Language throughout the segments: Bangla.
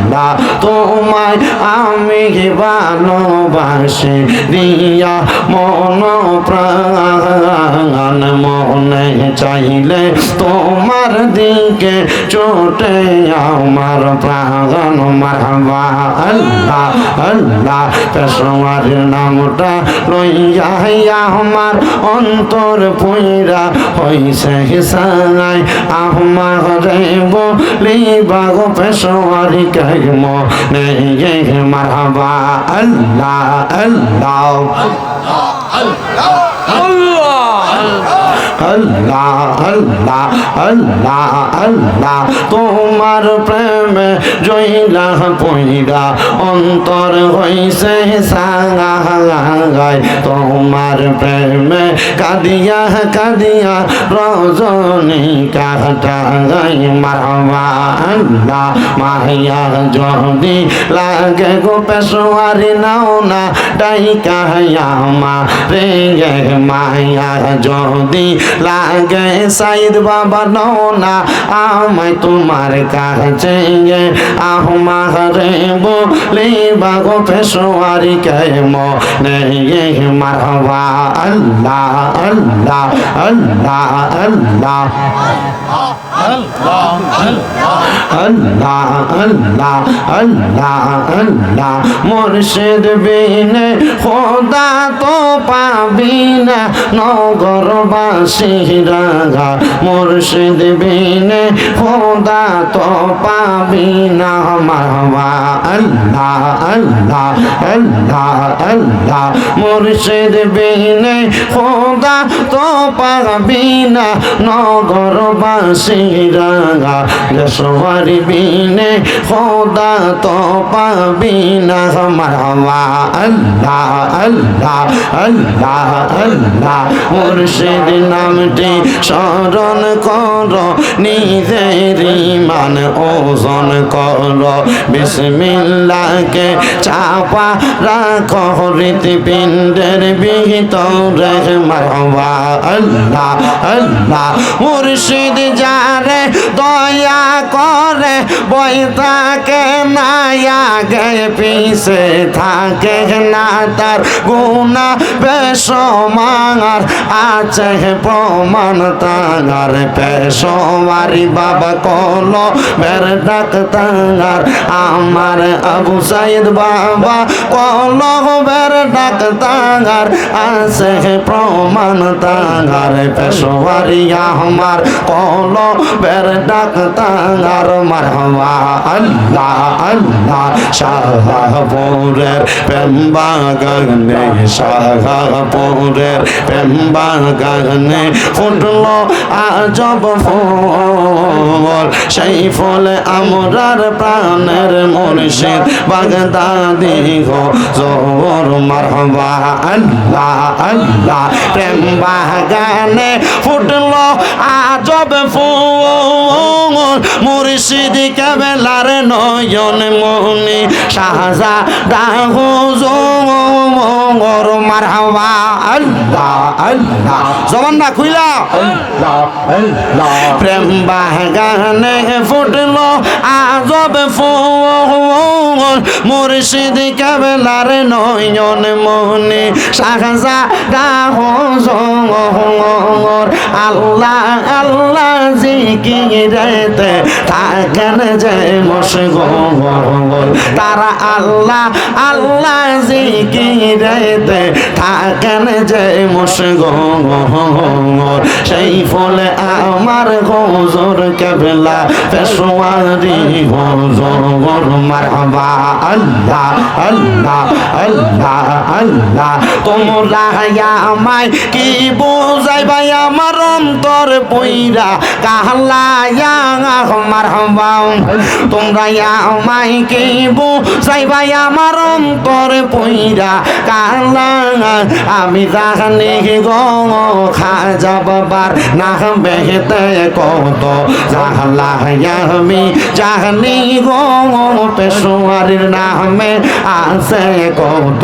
আল্লাহ তোমায় আমি ভালোবাসি দিয়া মন প্রাণ মনে চাইলে তোমার দিকে ছোটে আমার প্রাণ মারহাবা আল্লাহ আল্লাহ পেশোয়ার নামটা লইয়া আমার অন্তর পুইরা হইছে হিসাই আমার বলি বাগ পেশোয়ারি কে মনে মারহাবা আল্লাহ আল্লাহ আল্লাহ আল্লাহ আল্লাহ আল্লাহ তোমার প্রেমে জয়লা পইরা অন্তর হইছে সাঙ্গাই তোমার প্রেমে কাদিয়া কাদিয়া রজনী কাটাই মারবা আল্লাহ মাহিয়া যদি লাগে গো পেশোয়ারি নাও না ডাইকা মা রে মায়া যদি লাগে সাইদ বাবা নাও না আমায় তোমার কাছে আহমারে বলি বাগো পেশোয়ারি কে মনে মারহাবা আল্লাহ আল্লাহ আল্লাহ আল্লাহ আল্লাহ আল্লাহ আল্লাহ আল্লাহ আল্লাহ মুর্শিদ বিনে খোদা তো পাবি না নগরবাসীরা মুর্শিদ বিনে খোদা তো পাবি না মারহাবা আল্লাহ আল্লাহ আল্লাহ আল্লাহ মুর্শিদ বিনে খোদা তো পাবি না নগরবাসীরা পেশোয়ারি বিনে খোদা তো পাবি না মারহাবা আল্লাহ আল্লাহ আল্লাহ আল্লাহ মুর্শিদ নামটি স্মরণ কর নিজের ইমান ওজন কর বিসমিল্লাহকে চাপা রাখো হৃৎপিণ্ডের ভিতরে মারহাবা আল্লাহ আল্লাহ মুর্শিদ যারে দয়া করে বই থাকে না আগে পিছে থাকে না তার গুনাহ বেশমার আছে প্রমাণ তার পেশোয়ারি বাবা কলো বের ডাক তার আমার আবু সাইদ বাবা কলো বের ডাক তার আছে প্রমাণ তার পেশোয়ারি আমার কলো বের ডাক তার মারহাবা আল্লাহ আল্লাহ শাহপুরের প্রেম বাগানে শাহপুরের প্রেম বাগানে ফুটলো আজব ফুল সেই ফুল আমরার প্রাণের মুর্শিদ বাগদাদি গো জোর মারহাবা আল্লাহ আল্লাহ প্রেম বাগানে ফুটলো আজব ফুল মুর্শিদ কেবলার নয়ন মনি শাহজাদা হুজুর মারহাবা আল্লাহ আল্লাহ জবানটা খুইলা আল্লাহ আল্লাহ প্রেম বাগানে ফুটলো আজব ফুল মুর্শিদ কেবলার নয়ন মনি শাহজাদা হুজুর আল্লাহ আল্লাহ জিকিরেতে থাকেন যে মশগুল তারা আল্লাহ আল্লাহ জিকিরেতে থাকেন যে মশগুল সেই ফলে আমার হুজুর কেবলা পেশোয়ারি হুজুর মারহাবা আল্লাহ আল্লাহ আল্লাহ আল্লাহ তোমরা আমায় কি বুঝাইবা আমার অন্তর পইরা কাহলায়া মারহাবা তোমরা আমায় কি বুঝাইবা আমার অন্তর পইরা কাহলা আমি জানি গো খাজা বাবার না বেহেতে কত জাহলা আমি জানি গো পেশোয়ারির নামে আছে কত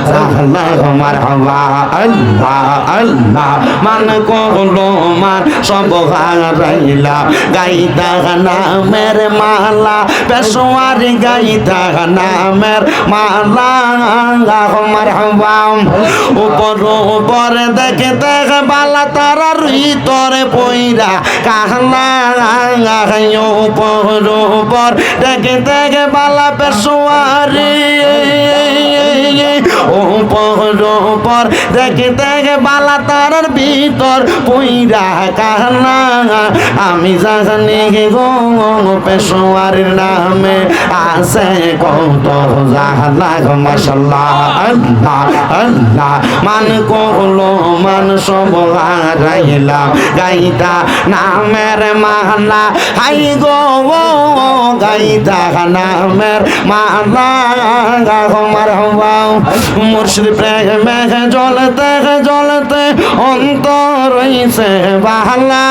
জালা মারহাবা আল্লাহ আল্লাহ মান কহলো মান সব হারাইলা গাইতা নামের মালা পেশোয়ারি গাইতা নামের মালা মারহাবা উপর উপর দেখে দেখে বালা তারার ভিতরে পইরা কাহলা উপর উপর দেখে দেখে বালা পেশোয়ারি উপর উপর দেখে দেখে বালা তারার ভিতর পইরা কাহলা আমি জানি গো পেশোয়ারির নামে আছে কত জাহলা মাশাআল্লাহ আল্লাহ আল্লাহ মান কহলো মান সব হারাইলা গাইতা নামের মালা হাই গো গাইতা নামের মালা মারহাবা মুর্শিদ প্রেমে জ্বলতে জ্বলতে অন্তর হইছে বাহালা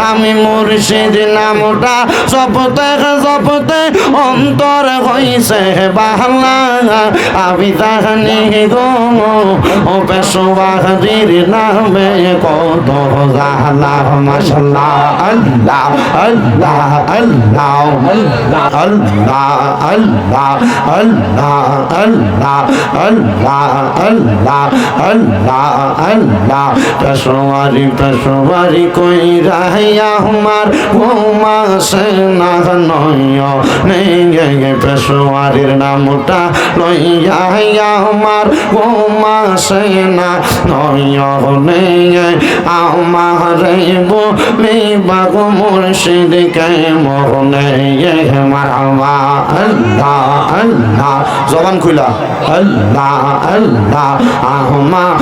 আমি মুর্শিদ নামটা জপতে জপতে অন্তর হইছে বাহালা আমি জানি গো পেশোয়ারির নামে কত জালা মাশাআল্লাহ আল্লাহ আল্লাহ আল্লাহ আল্লাহ আল্লাহ আল্লাহ আল্লাহ আল্লাহ আল্লাহ আল্লাহ আল্লাহ পেশোয়ারি পেশোয়ারি কই রাহিয়া আমার ঘুমা সে না নয় নেই পেশোয়ারির নামটা লইয়া আমার ঘুমা সে না নয় আমার বলে বাগ মুর্শিদ কে মোহনে মারহাবা আল্লাহ আল্লাহ জবান খুলা আল্লাহ আল্লাহ আমার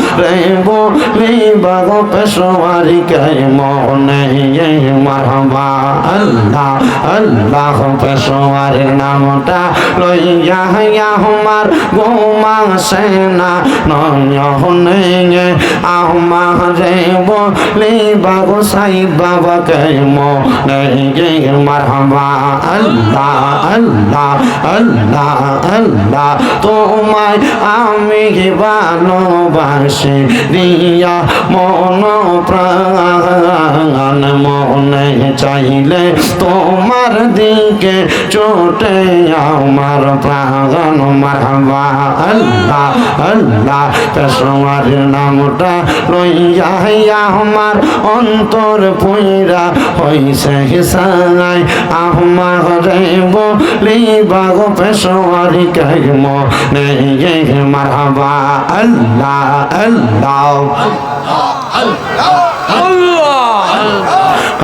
বলে বাগ পেশোয়ারি কে মোহনে মারহাবা আল্লাহ আল্লাহ পেশোয়ারির নামটা লইয়া আমার গোমা সেনা নয়নে আমারে বলে বাগো সাই বাবা কে মনে মারহাবা আল্লাহ আল্লাহ আল্লাহ আল্লাহ তোমায় আমি ভালোবাসি দিয়া মন প্রাণ মনে চাইলে তোমার দিকে চোটে আমার প্রাণ মারহাবা আল্লাহ আল্লাহ পেশোয়ারির নামটা লইয়া আমার অন্তর পইরা হইছে হিসাই আমার বলি বাগো পেশোয়ারি কাইম নেই মারহাবা আল্লাহ আল্লাহ আল্লাহ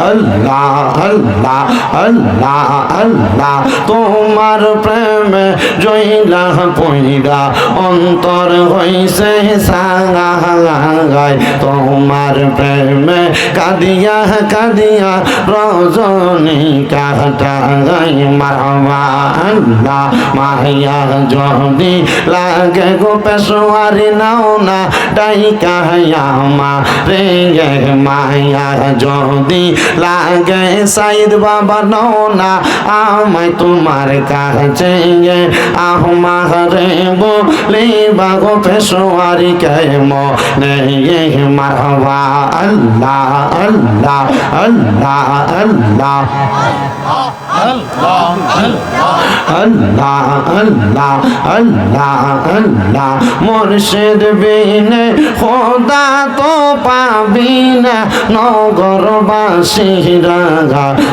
আল্লাহ আল্লাহ আল্লাহ আল্লাহ তোমার প্রেমে জয়লা পইরা অন্তর হইছে সাঙ্গাই তোমার প্রেমে কাদিয়া কাদিয়া রজনী কাটাই মারহাবা আল্লাহ মাহিয়া যদি লাগে গো পেশোয়ারি নাও না ডাইকা মা রে মায়া যদি লাগে সাইদ বাবা নাও না আমায় তোমার কাছে আমারে বলে বাগো পেশোয়ারি কে মনে মারহাবা আল্লাহ আল্লাহ আল্লাহ আল্লাহ আল্লাহ আল্লাহ আল্লাহ আল্লাহ আল্লাহ মুর্শিদ বিনে খোদা তো পাবি না নগরবাসীরা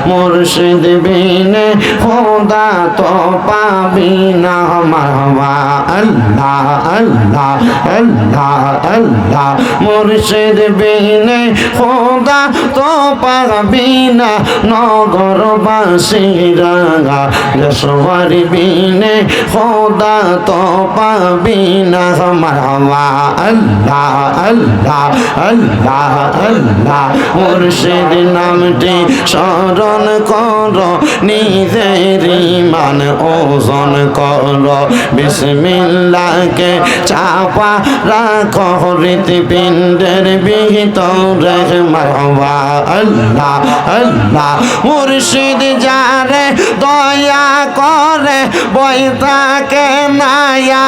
মুর্শিদ বিনে খোদা তো পাবি না মারহাবা আল্লাহ আল্লাহ আল্লাহ আল্লাহ মুর্শিদ বিনে খোদা তো পাবি না নগরবাসীরা পেশোয়ারি বিনে খোদা তো পাবি না মারহাবা আল্লাহ আল্লাহ আল্লাহ আল্লাহ মুর্শিদ নামটি স্মরণ কর নিজের ইমান ওজন কর বিসমিল্লাহকে চাপা রাখো হৃৎপিণ্ডের ভিতরে মারহাবা আল্লাহ আল্লাহ মুর্শিদ যার রে দয়া করে বই থাকে না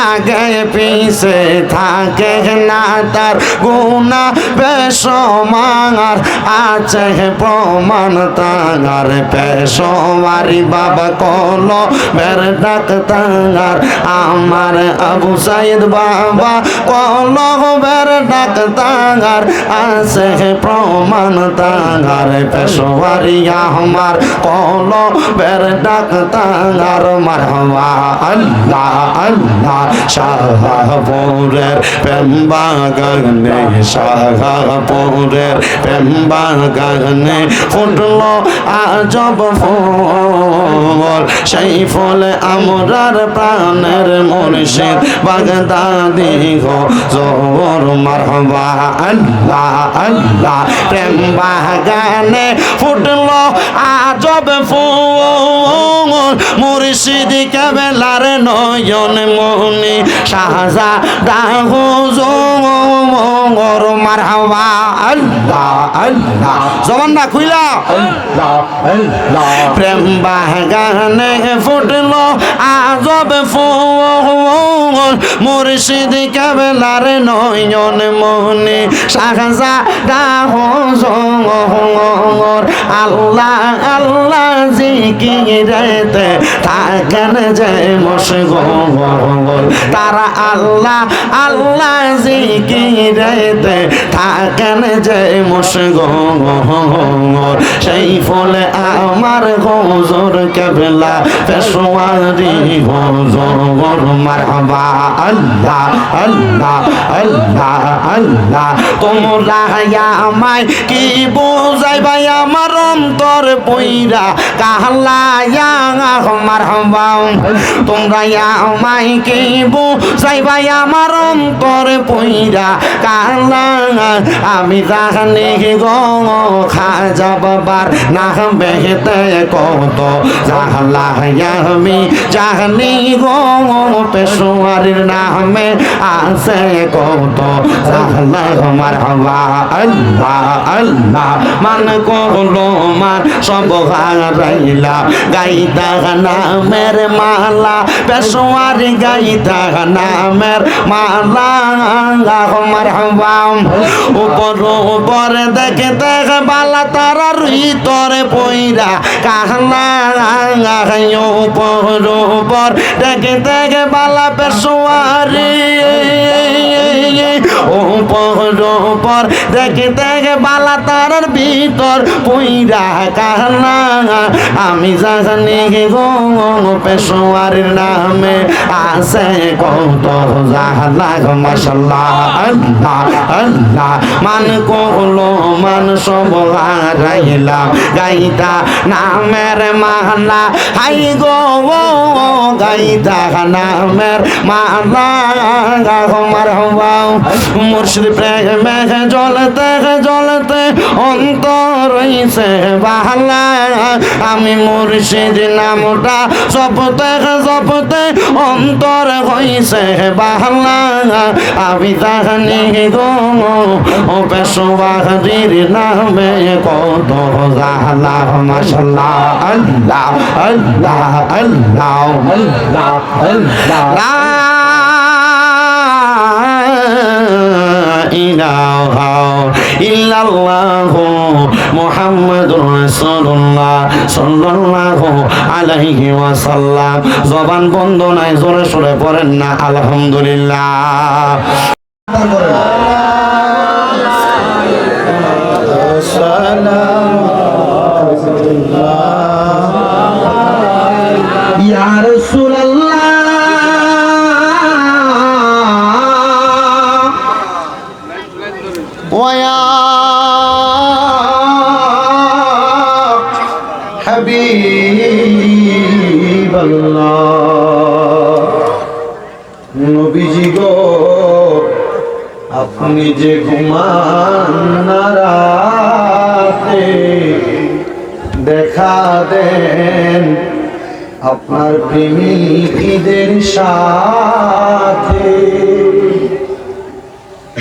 আগে পিছে থাকে না তার গুনাহ বেশমার আছে প্রমাণ তার পেশোয়ারি বাবা কলো বের ডাক তার আমার আবু সাইদ বাবা কলো বের ডাক তার আছে প্রমাণ তার পেশোয়ারি আমার কলো বের ডাক তার মারহাবা আল্লাহ আল্লাহ শাহপুরের প্রেম বাগানে শাহপুরের প্রেম বাগানে ফুটলো আজব ফুল সেই ফুলে আমরার প্রাণের মুর্শিদ বাগদাদি গো জোর মারহাবা আল্লাহ আল্লাহ প্রেম বাগানে ফুটলো আজব ফুল মুর্শিদ কেবলার নয়ন মনি শাহজাদা হুজুর মারহাবা আল্লাহ আল্লাহ জবানটা খুইলা আল্লাহ আল্লাহ প্রেম বাগানে ফুটলো আজব ফুল মুর্শিদ কেবলার নয়ন মনি শাহজাদা হুজুর আল্লাহ আল্লাহ জিকিরেতে থাকেন যে মশগুল তারা আল্লাহ আল্লাহ জিকিরেতে থাকেন যে মশগুল সেই ফলে আমার হুজুর কেবলা পেশোয়ারি হুজুর মারহাবা আল্লাহ আল্লাহ আল্লাহ আল্লাহ তোমরা আমায় কি বুঝাইবা আমার অন্তর পইরা কাহলা মারহাবা তোমরা আমায় কি বুঝাইবা আমার অন্তর পইরা কাহলা আমি জানি গো খাজা বাবার না বেহেতে কত জাহলা আমি জানি গো পেশোয়ারির নামে আছে কত জাহলা মারহাবা আল্লাহ আল্লাহ মান কলো মান সব হারাইলা গাইতা নামের মালা পেশোয়ারি গাইতা নামের মালা মারহাবা উপর উপর দেখে দেখে বালা তারার ভিতরে পইরা কাহলা উপর উপর দেখে দেখে বালা পেশোয়ারি উপর উপর দেখে দেখে বালা তারার ভিতর পইরা কাহলা আমি জানি গো পেশোয়ারির নামে আছে কত জাহলা মাশাআল্লাহ আল্লাহ আল্লাহ মান কলো মান সব হারাইলাম গাইতা নামের মালা হাই গো গাইতা নামের মালা মারহাবা মুর্শিদ প্রেমে জ্বলতে জ্বলতে অন্তর হইছে বাহালা আমি মুর্শিদ নামটা জপতে জপতে অন্তর হইছে বাহালা আমি জানি গো ও পেশোয়ারির নামে কত জাহলা মাশাআল্লাহ আল্লাহ আল্লাহ আল্লাহ আল্লাহ আল্লাহ ইলাহা ইল্লাল্লাহু মুহাম্মাদুর রাসূলুল্লাহ সাল্লাল্লাহু আলাইহি ওয়াসাল্লাম জবান বন্ধ নাই জোরে সোরে পড়েন না আলহামদুলিল্লাহ ইয়া রাসূলুল্লাহ ওয়া হাবিবাল্লাহ নবীজি গো আপনি যে ঘুমান না রাতে দেখা দেন আপনার প্রেমিকদের সাথে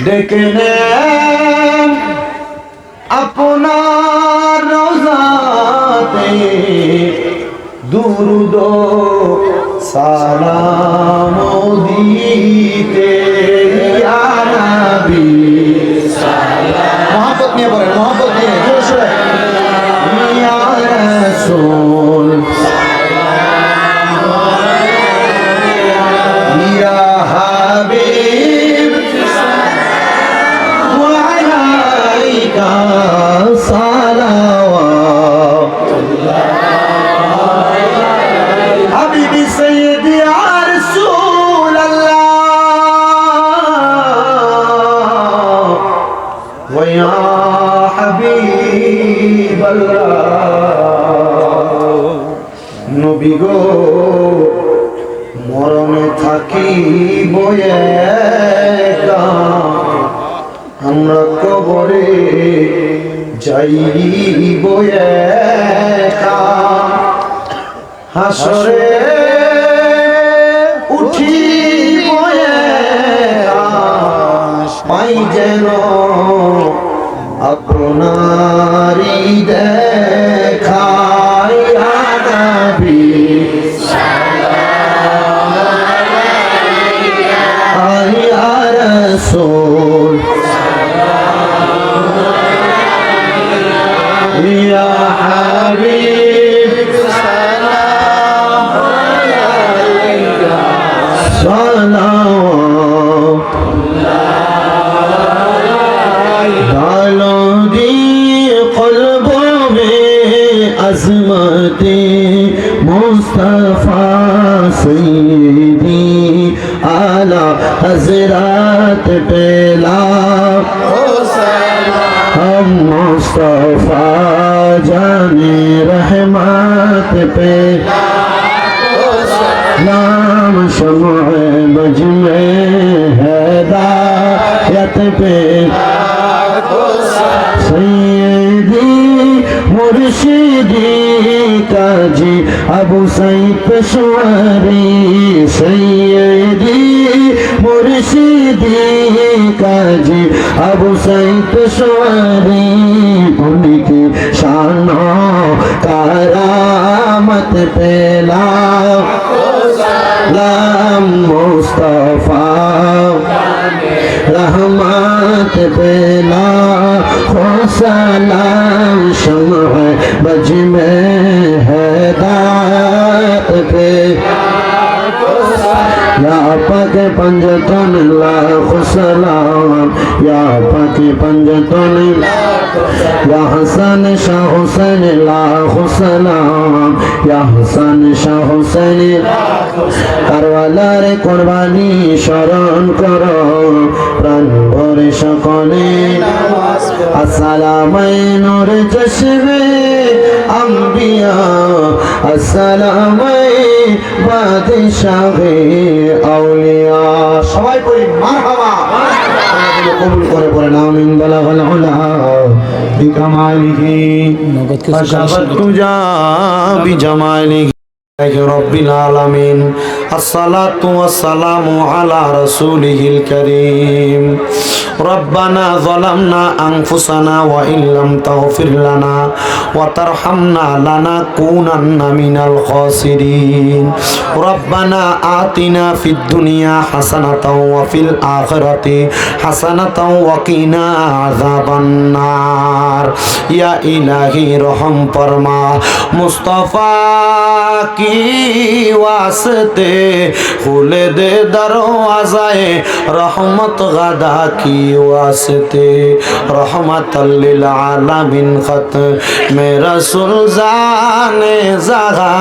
ডেকে নেন আপনার রোজাতে দুরুদ সালাম দিতে ইয়া নবী সালাম মোহাম্মত নিয়ে বলেন মোহাম্মত নিয়ে জোরে সোরে ইয়া রাসূল ইয়া হাবিব ওয়া আলাইকা নবী গো মরণে থাকিব একা আমরা কবরে যাইব একা হাসরে উঠিব একা পাই যেন আপনারি দেখা ইয়া নবী সালাম আলাইকা ইয়া রাসূল সালাম আলাইকা ইয়া হাবিব সালাম আলাইকা अज़मते मुस्तफ़ा सैयदी आला हज़रत पेला हम मुस्तफ़ा जाने रहमत पे नाम शम्अ बज में हिदायत पे सैयदी मुर्शिदी काजी अबू सईद पेशवारी सैयदी मुर्शिदी काजी अबू सईद पेशवारी उनकी शानो करामत पेला लाम मुस्तफा रहमत पेला खो सलाम शम्अ बज में हिदायत पे या पाक पंजतन लाख सलाम या पाक पंजतन या हसन शाह हुसैन लाख सलाम या हसन शाह हुसैन কারবালার কুরবানি স্মরণ করো প্রাণ ভরে সকলে আসসালামাই নূর চশমে আম্বিয়া আসসালামাই বাদশাহে আউলিয়া সবাই পড়ি মারহাবা কবুল করে পড়েন আমিন বালাগাল উলা বিকামালিহি ফাশাবাতু জা বিজামালিহি رب العالمين الصلاة والسلام على رسوله الكريم ربنا ظلمنا أنفسنا وإن لم تغفر لنا وترحمنا لنكونن من الخاسرين ربنا آتنا في الدنيا حسنة وفي الآخرة حسنة وقنا عذاب النار يا إلهي رحم فرما مصطفى की वास्ते खुले दे दरवाज़ाए रहमत गदा की वास्ते रहमतल लिल आलमीन खत मेरा सुल्ताने ज़गा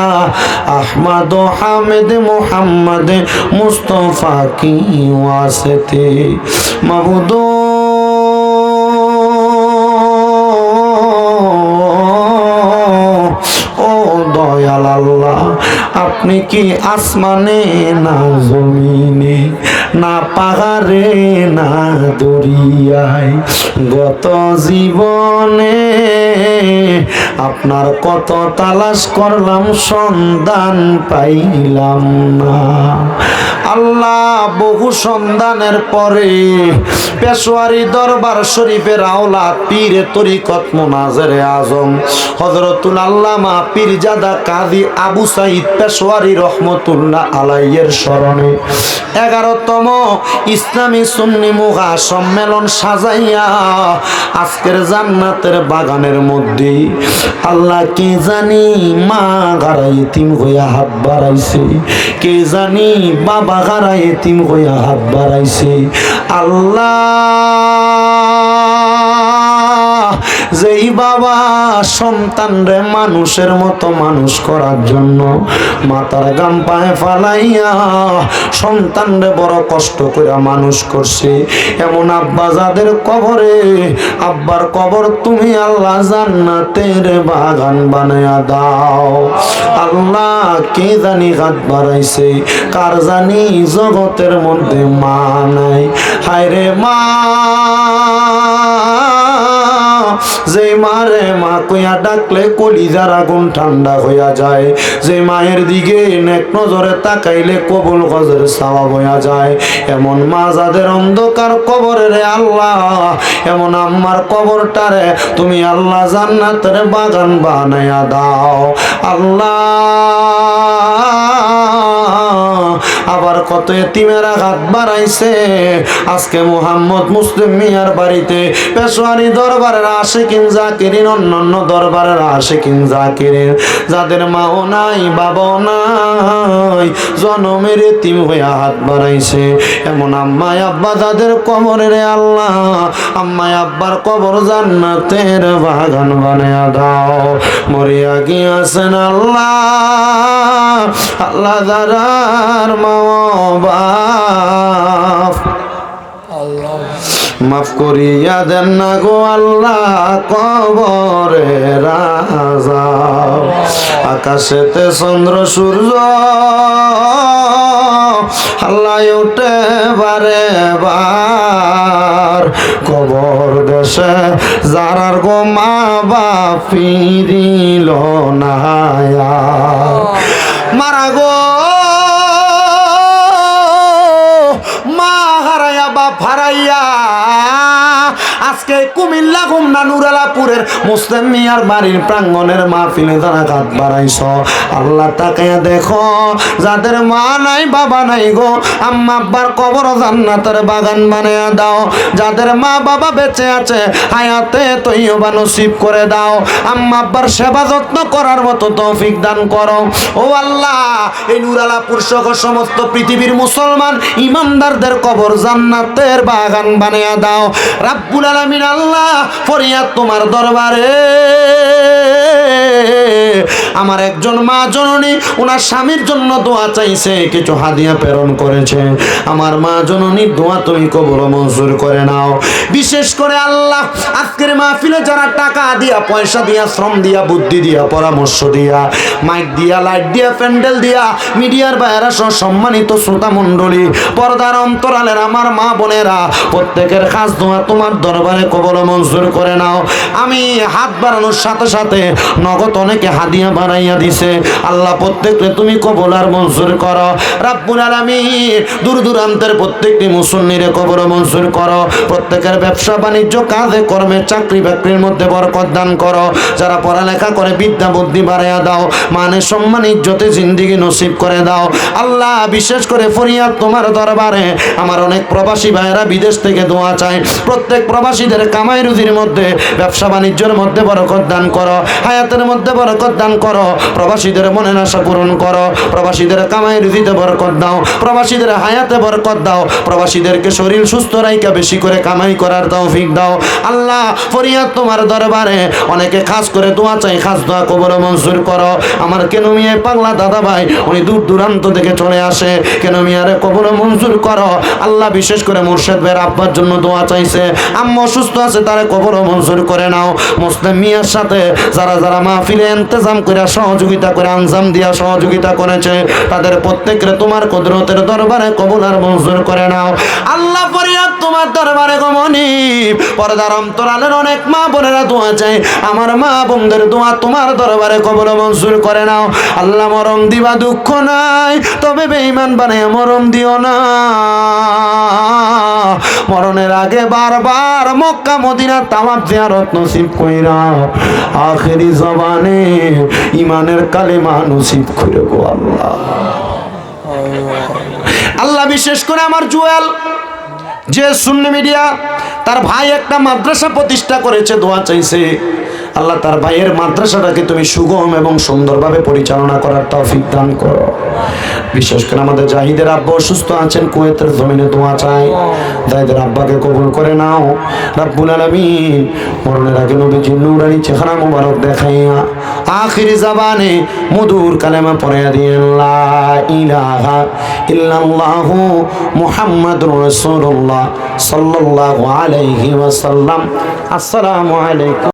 अहमद हामिद मुहम्मद मुस्तफ़ा की वास्ते मबूदो দয়াল আল্লাহ আপনি কি আসমানে না জমিনে না পাহাড়ে না দরিয়ায় গত জীবনে আপনার কত তালাশ করলাম সন্ধান পাইলাম না আল্লাহ বহু সন্ধানের পরে পেশোয়ারি দরবার শরীফের আওলাদ পীরে তরিকত মুনাজেরে আজম হযরতুল আল্লামা পীরজাদা কাজী আবু সাঈদ পেশোয়ারি রহমতুল্লাহ আলাইহির স্মরণে 11তম ইসলামী সুন্নি মুগা সম্মেলন সাজাইয়া আজকের জান্নাতের বাগানের মধ্যে আল্লাহ কে জানি মা গারা ইতিম হইয়া হাত বাড়াইছে, কে জানি বাবা গারা ইতিম হইয়া হাত বাড়াইছে। আল্লাহ যেই বাবা সন্তান রে মানুষের মতো মানুষ করার জন্য মাথার গাম পায়ে ফালাইয়া সন্তান রে বড় কষ্ট করে মানুষ করছে, এমন আব্বা যাদের কবরে আব্বার কবর তুমি আল্লাহ জান্নাতের বাগান বানায়া দাও। আল্লাহ কে জানি হাত বাড়াইছে, কার জানি জগতের মধ্যে মা নাই। হায় রে মা, যে মারে মা কইয়া ডাকলে কলিজার আগুন ঠান্ডা হইয়া যায়, যে মায়ের দিকে নেক নজরে তাকাইলে কবুল গজের সওয়াব হইয়া যায়, এমন মা যাদের অন্ধকার কবরে রে আল্লাহ, এমন আম্মার কবরটারে তুমি আল্লাহ জান্নাতের বাগান বানায়া দাও। আল্লাহ আবার কত এতিমেরা হাত বাড়াইছে, আজকে মুহাম্মদ মুসলিম মিয়ার বাড়িতে পেশোয়ারি দরবারের আশিকিন জাকিরিন, অন্যান্য দরবারের আশিকিন জাকিরিন যাদের মাও নাই বাবাও নাই জনমের এতিম হইয়া হাত বাড়াইছে, এমন আম্মাই আব্বা যাদের কবরে রে আল্লাহ, আম্মাই আব্বার কবর জান্নাতের বাগান বানায়া দাও। মরিয়া গিয়াছেন আল্লাহ, আল্লাহ যারার মা বাপ মাফ করিয়া দেন না গো আল্লাহ কবরে রাজা। আকাশেতে চন্দ্র সূর্য আল্লাহ উঠে বারে বার, কবর দেশে যারার গো মা বাপ ফিরিল না মারা গো মা হারাইয়া বাপ হারাইয়া আজকে কুমিল্লা গুমনা নুরালাপুরের মুসলিম মিয়ার বাড়ির প্রাঙ্গণের মাহফিলে যারা হাত বাড়াইছ আল্লাহ তাকায়া দেখো, যাদের মা নাই বাবা নাই গো আম্মা আব্বার কবর জান্নাতের বাগান বানায়া দাও। যাদের মা বাবা বেঁচে আছে হায়াতে তৈয়বা নসিব করে দাও, আম্মা আব্বার সেবা যত্ন করার মতো তৌফিক দান করো। ও আল্লাহ, এই নুরালাপুর সহ সমস্ত পৃথিবীর মুসলমান ইমানদারদের কবর জান্নাতের বাগান বানায়া দাও রাব্বুল আলামিন। আল্লাহ ফরিয়াদ তোমার দরবারে, আমার একজন মা জননী ওনার স্বামীর জন্য দোয়া চাইছে, কিছু হাদিয়া প্রেরণ করেছে, আমার মা জননীর দোয়া তুমি কবুল মঞ্জুর করে নাও। বিশেষ করে আল্লাহ আজকের মাহফিলে যারা টাকা দিয়া পয়সা দিয়া শ্রম দিয়া বুদ্ধি দিয়া পরামর্শ দিয়া মাইক দিয়া লাইট দিয়া প্যান্ডেল দিয়া মিডিয়ার বাইরে সহ সম্মানিত শ্রোতা মণ্ডলী পর্দার অন্তরালের আমার মা বোনেরা প্রত্যেকের খাস দোয়া তোমার দরবারে কবুল মঞ্জুর করে নাও। আমি হাত বাড়ানোর সাথে সাথে নগদ অনেকে হাদিয়া বানাইয়া দিছে, আল্লাহ প্রত্যেককে তুমি কবুল আর মঞ্জুর করো রাব্বুল আলামিন। দূর দূরান্তের প্রত্যেকটি মুসল্লিরে কবুল মঞ্জুর করো, প্রত্যেকের ব্যবসা বাণিজ্য কাজে কর্মে চাকরি বাকরির মধ্যে বরকত দান করো, যারা পড়ালেখা করে বিদ্যা বুদ্ধি বাড়াইয়া দাও, মানে সম্মান ইজ্জতে জিন্দেগি নসিব করে দাও আল্লাহ। বিশেষ করে ফরিয়াদ তোমার দরবারে, আমার অনেক প্রবাসী ভাইয়েরা বিদেশ থেকে দোয়া চায়, প্রত্যেক প্রবাসীদের কামাই রুজির মধ্যে ব্যবসা বাণিজ্যের মধ্যে বরকত দান করো, হায়াতের মধ্যে বরকত দান করো, প্রবাসীদের মনের আশা পূরণ করো, প্রবাসীদের কামাই রুজিতে বরকত দাও, প্রবাসীদের হায়াতে বরকত দাও, প্রবাসীদেরকে শরীর সুস্থ রাইকা বেশি করে কামাই করার তৌফিক দাও আল্লাহ। ফরিয়াদ তোমার দরবারে, অনেকে খাস করে দোয়া চাই, খাস দোয়া কবুল মঞ্জুর করো। আমার কেন মিয়া পাগলা দাদা ভাই উনি দূর দূরান্ত থেকে চলে আসে, কেন মিয়ারে কবুল মঞ্জুর করো আল্লাহ। বিশেষ করে মুর্শেদ ভাইয়ের আব্বার জন্য দোয়া চাইছে, আম্মা অসুস্থ আছে তারে কবুল মঞ্জুর করে নাও। মুসলিম মিয়ার সাথে যারা যারা মাহফিলে ইন্তজাম করে সহযোগিতা করে আঞ্জাম দিয়া সহযোগিতা করেছে তাদের প্রত্যেকের তোমার কুদরতের দরবারে কবুল আর মঞ্জুর করে নাও আল্লাহ। ফরিয়াদ তোমার দরবারে গো মনিব, পর্দার অন্তরালের অনেক মা বোনেরা দোয়া চায়, আমার মা বোনদের দোয়া তোমার দরবারে কবুল মঞ্জুর করে নাও। আল্লাহ মরণ দিবা দুঃখ নাই, তবে বেঈমান বানায় মরণ দিও না। মরণের আগে বারবার মক্কা মদিনা তাওয়াফ জিয়ারত নসিব কইরা, আখেরি জবানে ইমানের কালেমা নসিব করে গো আল্লাহ। আল্লাহ বিশেষ করে আমার জুয়েল যে সুন্নি মিডিয়া, তার ভাই একটা মাদ্রাসা প্রতিষ্ঠা করেছে, দোয়া চাইছে। আল্লাহ তার ভাইয়ের মাদ্রাসাটাকে তুমি সুগম এবং সুন্দরভাবে পরিচালনা করার তৌফিক দান করো। বিশেষ করে আমাদের জাহিদের আব্বা অসুস্থ আছেন, কুয়েতের জমিনে দোয়া চাই, জাহিদের আব্বাকে কবুল করে নাও রব্বুল আলামিন। মরণের আগে নবীজির নূরানি চেহারা মোবারক দেখাইয়া আখিরি জবানে মধুর কালেমা পড়ে দিয়েন, লা ইলাহা ইল্লাল্লাহু মুহাম্মাদুর রাসূলুল্লাহ সাল্লাল্লাহু আলাইহি ওয়াসাল্লাম। আসসালামু আলাইকুম।